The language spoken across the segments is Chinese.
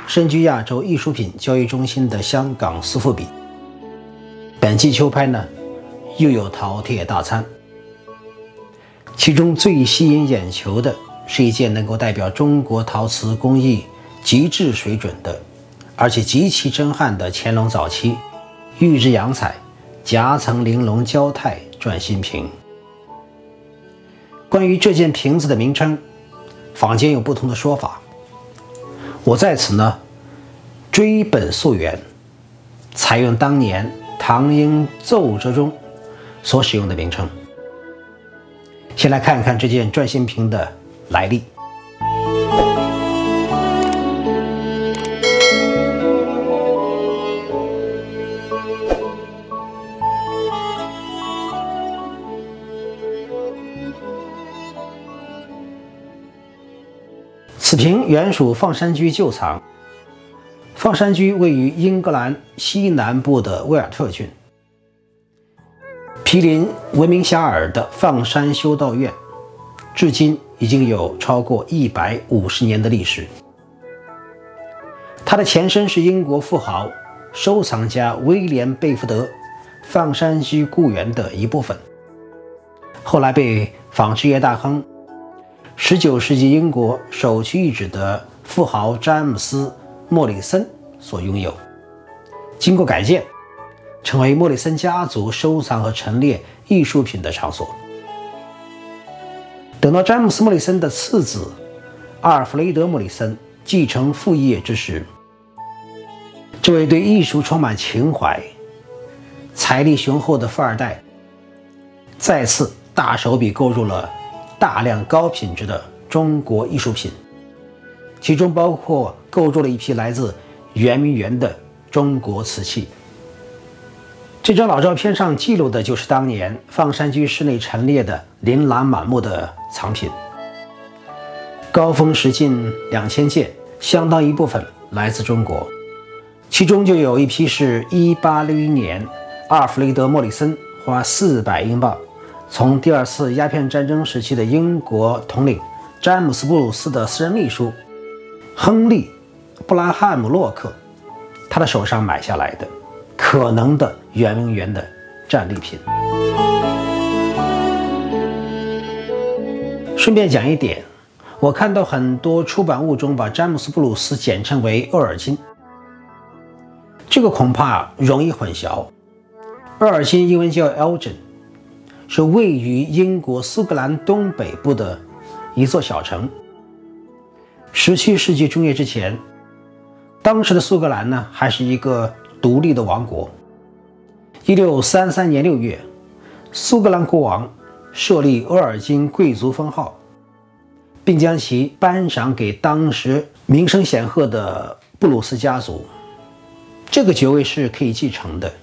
身居亚洲艺术品交易中心的香港苏富比。本季秋拍呢，又有饕餮大餐，其中最吸引眼球的是一件能够代表中国陶瓷工艺极致水准的，而且极其震撼的乾隆早期玉质洋彩夹层玲珑焦态转心瓶。关于这件瓶子的名称，坊间有不同的说法，我在此呢追本溯源，采用当年唐英奏折中所使用的名称。先来看看这件转心瓶的来历。此瓶原属放山居旧藏。放山居位于英格兰西南部的威尔特郡，毗邻闻名遐迩的放山修道院，至今已经有超过150年的历史。它的前身是英国富豪收藏家威廉·贝福德放山居故园的一部分，后来被纺织业大亨19世纪英国首屈一指的富豪詹姆斯·莫里森所拥有，经过改建，成为莫里森家族收藏和陈列艺术品的场所。等到詹姆斯·莫里森的次子阿尔弗雷德·莫里森继承父业之时，这位对艺术充满情怀、财力雄厚的富二代，再次大手笔购入了大量高品质的中国艺术品，其中包括购入了一批来自圆明园的中国瓷器。这张老照片上记录的就是当年放山居室内陈列的琳琅满目的藏品，高峰时近2000件，相当一部分来自中国，其中就有一批是1861年阿尔弗雷德·莫里森花400英镑从第二次鸦片战争时期的英国统领詹姆斯·布鲁斯的私人秘书亨利·布拉汉姆·洛克他的手上买下来的可能的圆明园的战利品。顺便讲一点，我看到很多出版物中把詹姆斯·布鲁斯简称为厄尔金，这个恐怕容易混淆。厄尔金英文叫 Elgin， 是位于英国苏格兰东北部的一座小城。17世纪中叶之前，当时的苏格兰呢还是一个独立的王国。1633年6月，苏格兰国王设立厄尔金贵族封号，并将其颁赏给当时名声显赫的布鲁斯家族。这个爵位是可以继承的，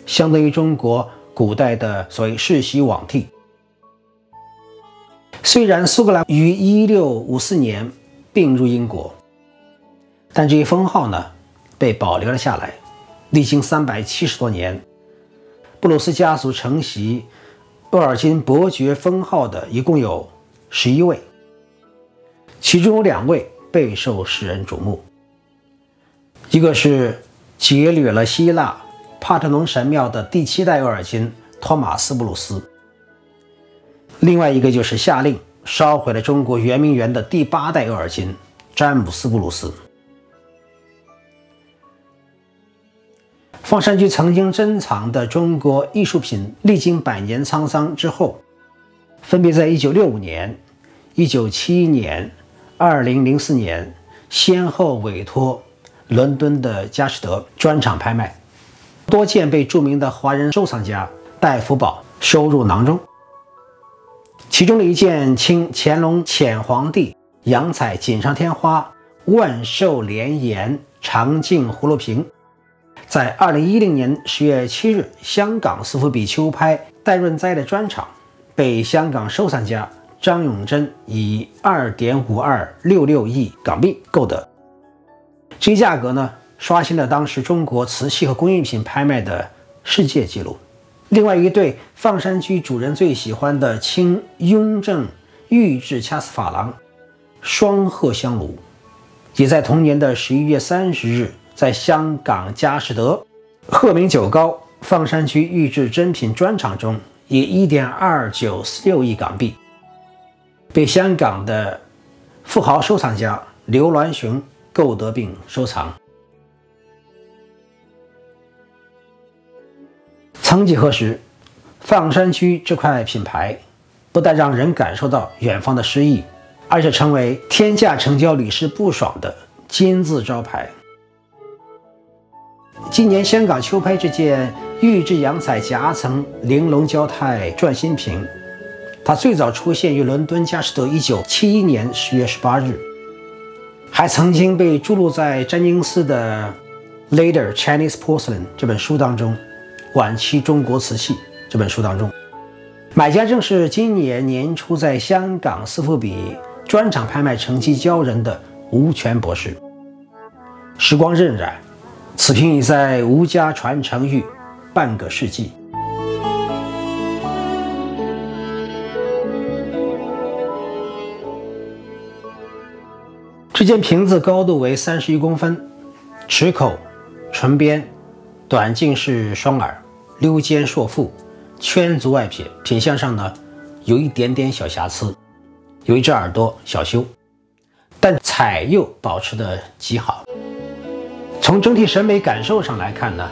相当于中国古代的所谓世袭罔替。虽然苏格兰于1654年并入英国，但这一封号呢被保留了下来。历经370多年，布鲁斯家族承袭厄尔金伯爵封号的一共有11位，其中有2位备受世人瞩目，一个是劫掠了希腊帕特农神庙的第7代厄尔金托马斯·布鲁斯，另外一个就是下令烧毁了中国圆明园的第8代厄尔金詹姆斯·布鲁斯。放山居曾经珍藏的中国艺术品历经100年沧桑之后，分别在1965年、1971年、2004年先后委托伦敦的佳士得专场拍卖，多件被著名的华人收藏家戴福宝收入囊中。其中的一件清乾隆浅皇帝洋彩锦上添花万寿莲颜长镜葫芦瓶，在2010年10月7日香港苏富比秋拍戴润哉的专场被香港收藏家张永珍以2.5266亿港币购得。这一价格呢，刷新了当时中国瓷器和工艺品拍卖的世界纪录。另外一对放山居主人最喜欢的清雍正玉质掐丝珐琅双鹤香炉，也在同年的11月30日，在香港佳士得鹤鸣酒高放山区玉质珍品专场中，以1.2946亿港币被香港的富豪收藏家刘銮雄购得并收藏。曾几何时，放山区这块品牌不但让人感受到远方的诗意，而且成为天价成交屡试不爽的金字招牌。今年香港秋拍这件玉质洋彩夹层玲珑胶带篆心瓶，它最早出现于伦敦佳士得1971年10月18日，还曾经被注录在詹宁斯的《Later Chinese Porcelain》这本书当中，晚期中国瓷器这本书当中。买家正是今年年初在香港斯富比专场拍卖成绩骄人的吴权博士。时光荏苒，此瓶已在吴家传承逾半个世纪。这件瓶子高度为31公分，齿口、唇边、短径是双耳，溜肩硕腹，圈足外撇，品相上呢有一点点小瑕疵，有一只耳朵小修，但彩釉保持得极好。从整体审美感受上来看呢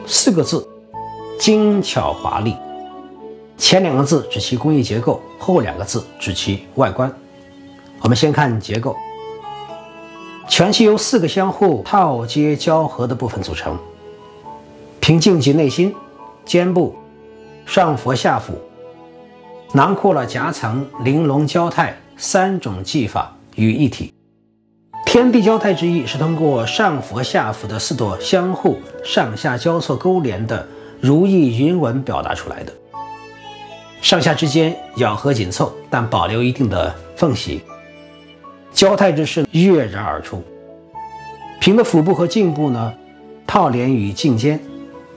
，4个字：精巧华丽。前2个字指其工艺结构，后2个字指其外观。我们先看结构，全系由4个相互套接交合的部分组成，瓶颈及内心、肩部、上佛下腹，囊括了夹层、玲珑胶带3种技法于一体。天地交泰之意是通过上佛下腹的4朵相互上下交错勾连的如意云纹表达出来的，上下之间咬合紧凑，但保留一定的缝隙，交泰之势跃然而出。瓶的腹部和颈部呢套连于颈间，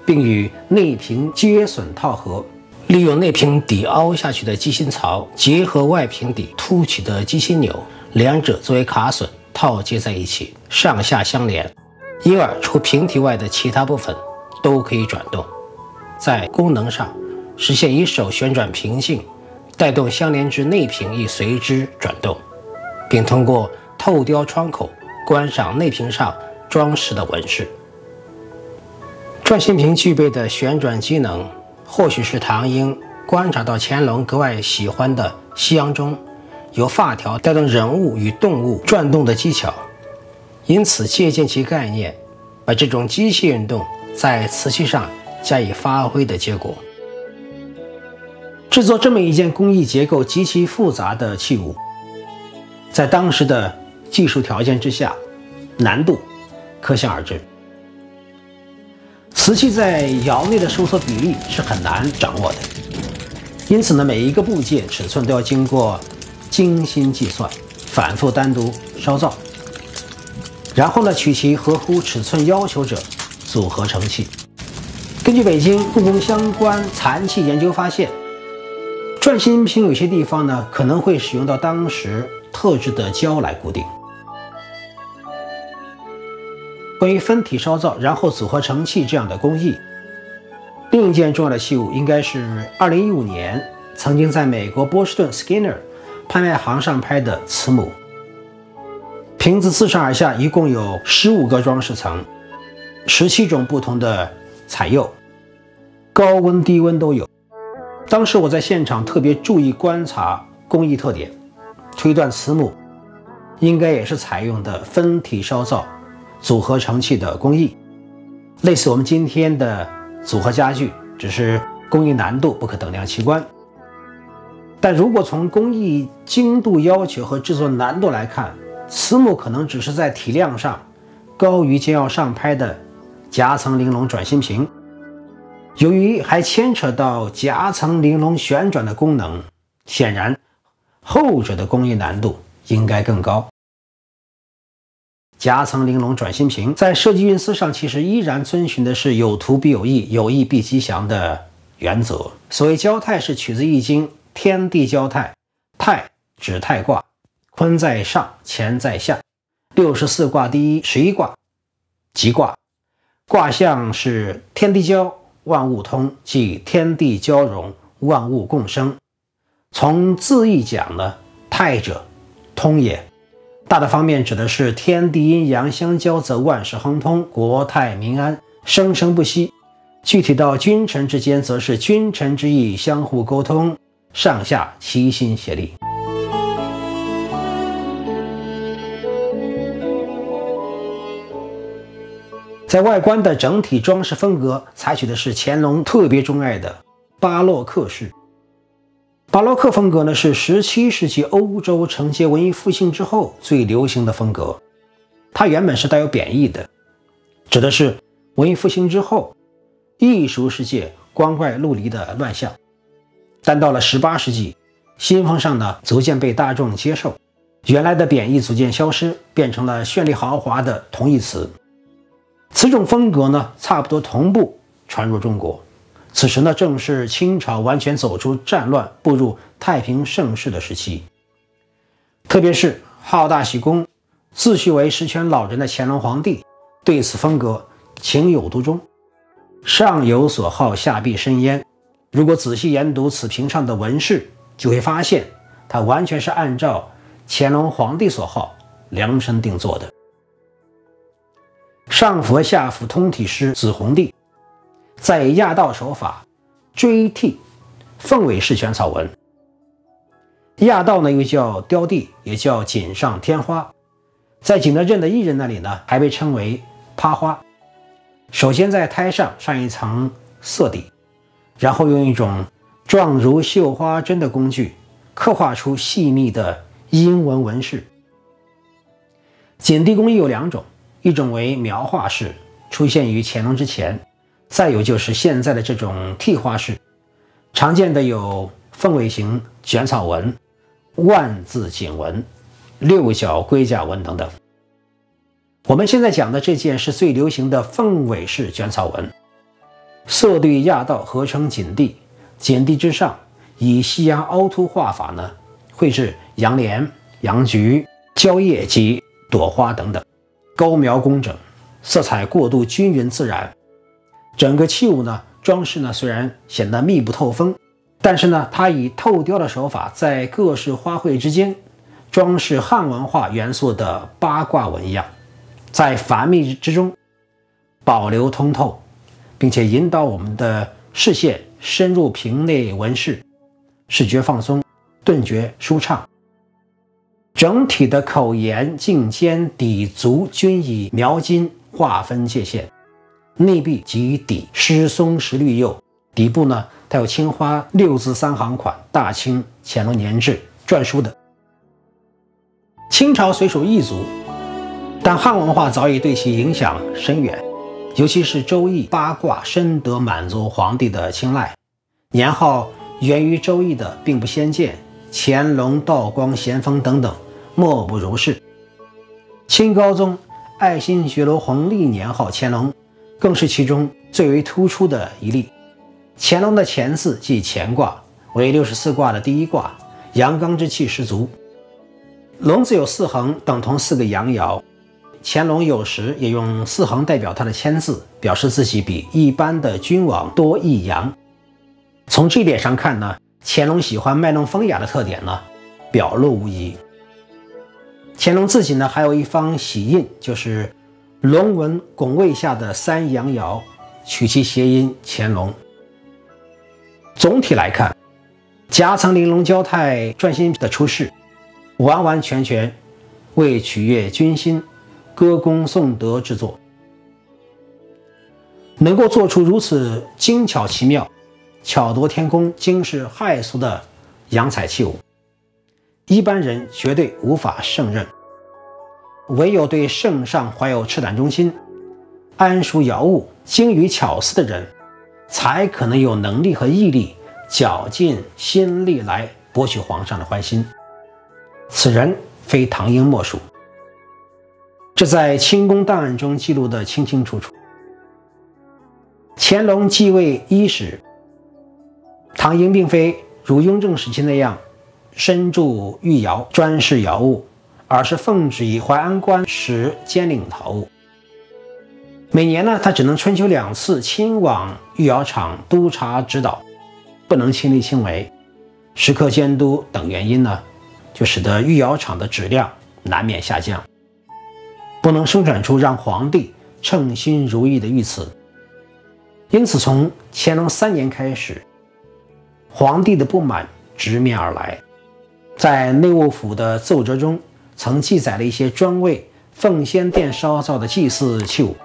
并与内瓶接榫套合，利用内瓶底凹下去的机芯槽结合外瓶底凸起的机芯钮，两者作为卡榫套接在一起，上下相连，因而除瓶体外的其他部分都可以转动。在功能上实现以手旋转瓶颈，带动相连至内瓶亦随之转动，并通过透雕窗口观赏内瓶上装饰的纹饰。篆心瓶具备的旋转机能，或许是唐英观察到乾隆格外喜欢的西洋钟由发条带动人物与动物转动的技巧，因此借鉴其概念，把这种机械运动在瓷器上加以发挥的结果。制作这么一件工艺结构极其复杂的器物，在当时的技术条件之下，难度可想而知。瓷器在窑内的收缩比例是很难掌握的，因此呢，每一个部件尺寸都要经过精心计算，反复单独烧造，然后呢取其合乎尺寸要求者组合成器。根据北京故宫相关残器研究发现，篆心瓶有些地方呢可能会使用到当时特制的胶来固定。关于分体烧造然后组合成器这样的工艺，另一件重要的器物应该是2015年曾经在美国波士顿 Skinner 拍卖行上拍的瓷母。瓶子自上而下一共有15个装饰层，17种不同的彩釉，高温低温都有。当时我在现场特别注意观察工艺特点，推断瓷母应该也是采用的分体烧造组合成器的工艺，类似我们今天的组合家具，只是工艺难度不可等量齐观。但如果从工艺精度要求和制作难度来看，瓷母可能只是在体量上高于将要上拍的夹层玲珑转心瓶。由于还牵扯到夹层玲珑旋转的功能，显然后者的工艺难度应该更高。夹层玲珑转心瓶在设计运思上其实依然遵循的是有图必有意，有意必吉祥的原则。所谓交泰是取自易经天地交泰，泰指泰卦，坤在上，乾在下， 64卦第11卦，吉卦。卦象是天地交，万物通，即天地交融，万物共生。从字义讲呢，泰者，通也。大的方面指的是天地阴阳相交，则万事亨通，国泰民安，生生不息。具体到君臣之间，则是君臣之义相互沟通，上下齐心协力。在外观的整体装饰风格，采取的是乾隆特别钟爱的巴洛克式。巴洛克风格呢，是17世纪欧洲承接文艺复兴之后最流行的风格。它原本是带有贬义的，指的是文艺复兴之后艺术世界光怪陆离的乱象。但到了18世纪，新风尚呢逐渐被大众接受，原来的贬义逐渐消失，变成了绚丽豪华的同义词。此种风格呢，差不多同步传入中国。此时呢，正是清朝完全走出战乱，步入太平盛世的时期。特别是好大喜功、自诩为十全老人的乾隆皇帝，对此风格情有独钟，上有所好，下必生焉。如果仔细研读此屏上的纹饰，就会发现它完全是按照乾隆皇帝所好量身定做的。上符和下符通体诗紫红地，在压道手法锥替凤尾式卷草纹。压道呢又叫雕地，也叫锦上添花，在景德镇的艺人那里呢还被称为趴花。首先在胎上上一层色底，然后用一种状如绣花针的工具刻画出细密的阴纹纹饰。锦地工艺有两种，一种为描画式，出现于乾隆之前，再有就是现在的这种替花式。常见的有凤尾形卷草纹、万字锦纹、六角龟甲纹等等。我们现在讲的这件是最流行的凤尾式卷草纹，色对压道合成锦地，锦地之上以西洋凹凸画法呢，绘制阳莲、阳菊、蕉叶及朵花等等，高描工整，色彩过渡均匀自然。整个器物呢，装饰呢虽然显得密不透风，但是呢，它以透雕的手法在各式花卉之间装饰汉文化元素的八卦纹一样，在繁密之中保留通透，并且引导我们的视线深入屏内纹饰，视觉放松，顿觉舒畅。整体的口沿、颈肩、底足均以描金划分界限，内壁及底湿松实绿釉，底部呢它有青花6字3行款，大清乾隆年制篆书的。清朝虽属异族，但汉文化早已对其影响深远，尤其是周易八卦深得满族皇帝的青睐。年号源于周易的并不鲜见，乾隆、道光、咸丰等等莫不如是。清高宗爱新觉罗弘历年号乾隆更是其中最为突出的一例。乾隆的乾字即乾卦，为64卦的第一卦，阳刚之气十足。龙字有4横，等同4个阳爻。乾隆有时也用4横代表他的谦字，表示自己比一般的君王多一阳。从这一点上看呢，乾隆喜欢卖弄风雅的特点呢，表露无遗。乾隆自己呢还有一方玺印，就是龙纹拱卫下的3阳爻，取其谐音乾隆。总体来看，夹层玲珑交泰篆心的出世，完完全全为取悦君心、歌功颂德之作。能够做出如此精巧奇妙、巧夺天工、惊世骇俗的洋彩器物，一般人绝对无法胜任。唯有对圣上怀有赤胆忠心、谙熟瑶物、精于巧思的人，才可能有能力和毅力绞尽心力来博取皇上的欢心。此人非唐英莫属，这在清宫档案中记录得清清楚楚。乾隆继位伊始，唐英并非如雍正时期那样身著御窑，专事窑物，而是奉旨以淮安官使兼领陶务。每年呢，他只能春秋2次亲往御窑厂督察指导，不能亲力亲为，时刻监督等原因呢，就使得御窑厂的质量难免下降，不能生产出让皇帝称心如意的御瓷。因此，从乾隆3年开始，皇帝的不满直面而来。在内务府的奏折中，曾记载了一些专为奉先殿烧造的祭祀器物，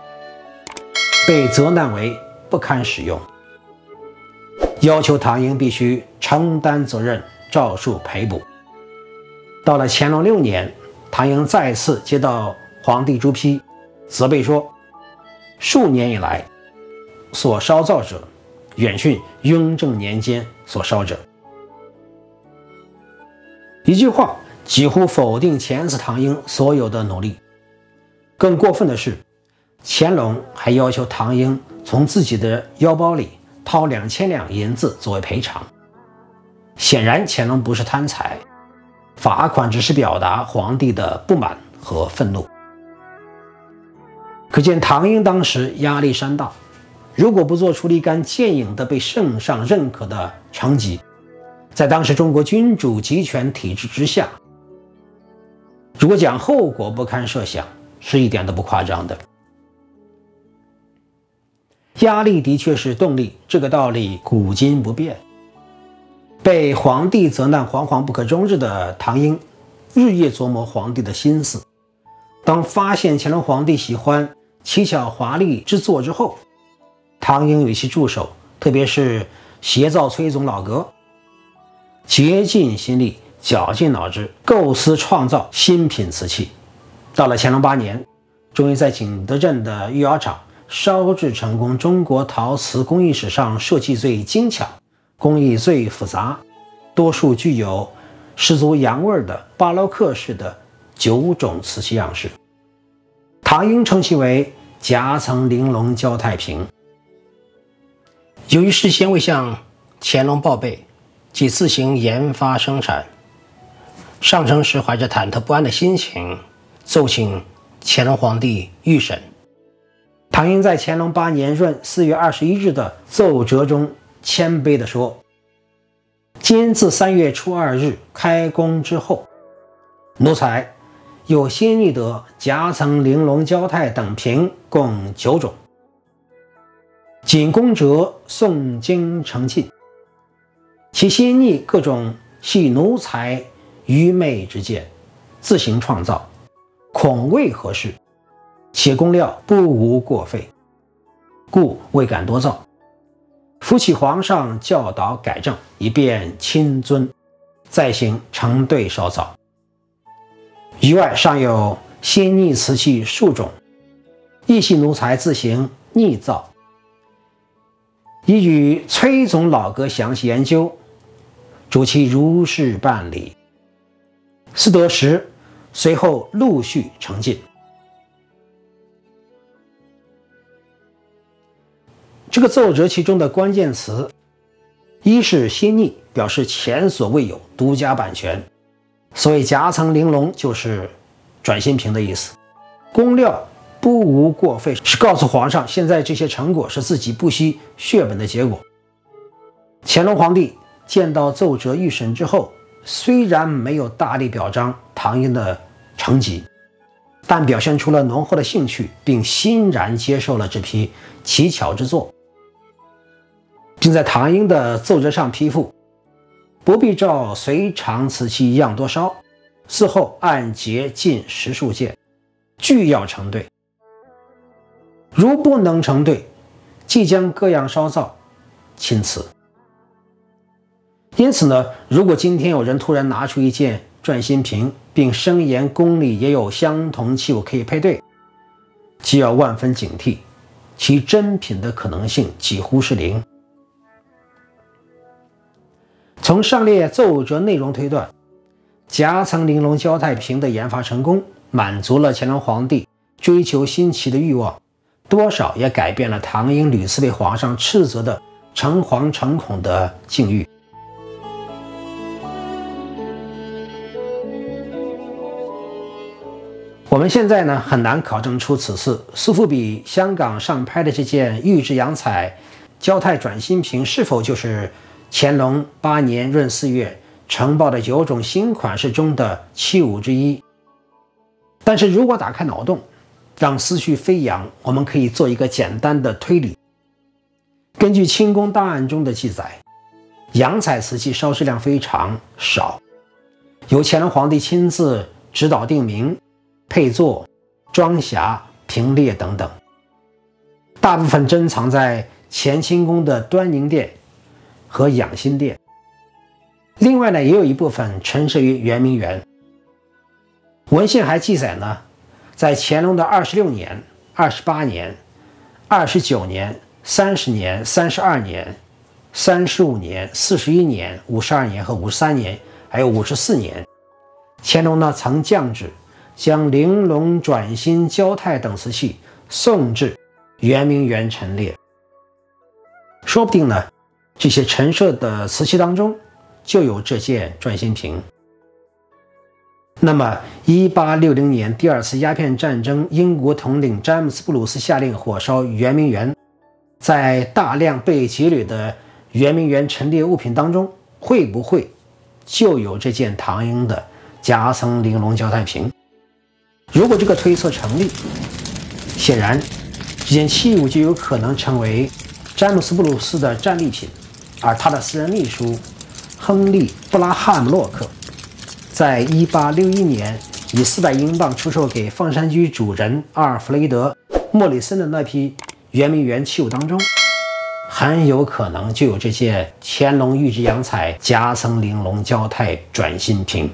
被责难为不堪使用，要求唐英必须承担责任，照数赔补。到了乾隆6年，唐英再次接到皇帝朱批，责备说，数年以来所烧造者，远逊雍正年间所烧者。一句话几乎否定前次唐英所有的努力。更过分的是，乾隆还要求唐英从自己的腰包里掏2000两银子作为赔偿。显然乾隆不是贪财，罚款只是表达皇帝的不满和愤怒。可见唐英当时压力山大，如果不做出立竿见影的被圣上认可的成绩，在当时中国君主集权体制之下，如果讲后果不堪设想，是一点都不夸张的。压力的确是动力，这个道理古今不变。被皇帝责难惶惶不可终日的唐英，日夜琢磨皇帝的心思。当发现乾隆皇帝喜欢奇巧华丽之作之后，唐英与其助手，特别是协造崔总老阁，竭尽心力，绞尽脑汁，构思创造新品瓷器。到了乾隆8年，终于在景德镇的御窑厂烧制成功中国陶瓷工艺史上设计最精巧、工艺最复杂、多数具有十足洋味的巴洛克式的9种瓷器样式。唐英称其为夹层玲珑交太瓶。由于事先未向乾隆报备，即自行研发生产，上呈时怀着忐忑不安的心情奏请乾隆皇帝御审。唐英在乾隆8年闰4月21日的奏折中谦卑地说，今自3月初2日开工之后，奴才有新拟得夹层玲珑交太等瓶共9种，仅工折诵经成尽，其新拟各种系奴才愚昧之见，自行创造，恐未合适，且工料不无过费，故未敢多造。扶起皇上教导改正，以便亲遵，再行成对烧造。余外尚有新拟瓷器数种，亦系奴才自行拟造，已与崔总老阁详细研究，主其如是办理。似得时，随后陆续呈进。这个奏折其中的关键词，一是新拟，表示前所未有，独家版权。所谓夹层玲珑，就是转新瓶的意思。工料不无过费，是告诉皇上，现在这些成果是自己不惜血本的结果。乾隆皇帝见到奏折御审之后，虽然没有大力表彰唐英的成绩，但表现出了浓厚的兴趣，并欣然接受了这批奇巧之作，并在唐英的奏折上批复，不必照随常瓷器一样多烧，嗣后按节进10数件，俱要成对。如不能成对，即将各样烧造，钦此。因此呢，如果今天有人突然拿出一件转新瓶，并声言宫里也有相同器物可以配对，就要万分警惕，其真品的可能性几乎是0。从上列奏折内容推断，夹层玲珑交太瓶的研发成功，满足了乾隆皇帝追求新奇的欲望，多少也改变了唐英屡次被皇上斥责的诚惶诚恐的境遇。我们现在呢很难考证出此次苏富比香港上拍的这件玉质洋彩焦态转心瓶是否就是乾隆8年闰4月呈报的9种新款式中的75之一。但是如果打开脑洞，让思绪飞扬，我们可以做一个简单的推理。根据清宫档案中的记载，洋彩瓷器烧制量非常少，由乾隆皇帝亲自指导定名、配座、装匣、评列等等，大部分珍藏在乾清宫的端宁殿和养心殿。另外呢，也有一部分陈设于圆明园。文献还记载呢，在乾隆的26年、28年、29年、30年、32年、35年、41年、52年和53年，还有54年，乾隆呢曾降旨将玲珑、转心、焦态等瓷器送至圆明园陈列。说不定呢，这些陈设的瓷器当中就有这件转心瓶。那么1860年第2次鸦片战争，英国统领詹姆斯·布鲁斯下令火烧圆明园，在大量被劫掠的圆明园陈列物品当中，会不会就有这件唐英的夹层玲珑焦态瓶？如果这个推测成立，显然这件器物就有可能成为詹姆斯·布鲁斯的战利品，而他的私人秘书亨利·布拉汉姆洛克在1861年以400英镑出售给放山居主人阿尔弗雷德·莫里森的那批圆明园器物当中，很有可能就有这件乾隆玉质洋彩夹层玲珑焦态转心瓶。